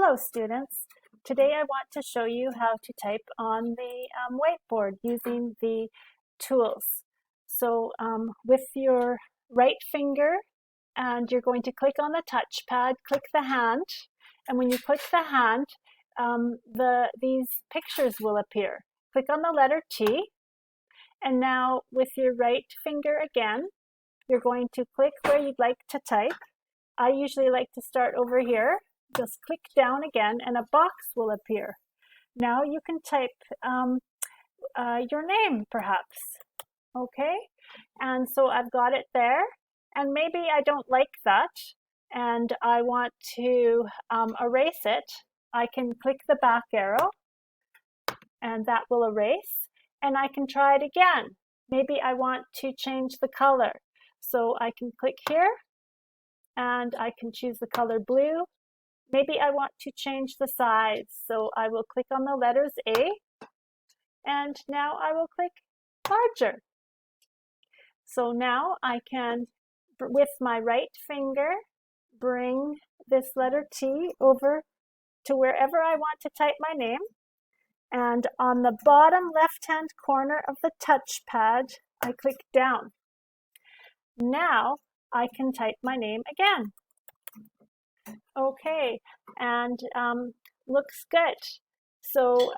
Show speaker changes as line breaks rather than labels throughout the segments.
Hello students, today I want to show you how to type on the whiteboard using the tools. So with your right finger, and you're going to click on the touchpad, click the hand, and when you click the hand, these pictures will appear. Click on the letter T, and now with your right finger again, you're going to click where you'd like to type. I usually like to start over here. Just click down again and a box will appear. Now you can type your name perhaps. Okay, and so I've got it there, and maybe I don't like that and I want to erase it. I can click the back arrow and that will erase, and I can try it again. Maybe I want to change the color, so I can click here and I can choose the color blue. Maybe I want to change the size, so I will click on the letters A, and now I will click larger. So now I can, with my right finger, bring this letter T over to wherever I want to type my name, and on the bottom left-hand corner of the touchpad, I click down. Now I can type my name again. Okay, and looks good. So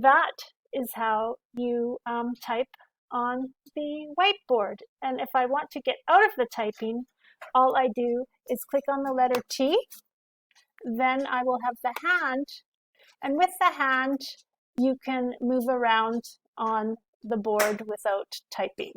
that is how you type on the whiteboard. And if I want to get out of the typing, all I do is click on the letter T. Then I will have the hand, and with the hand, you can move around on the board without typing.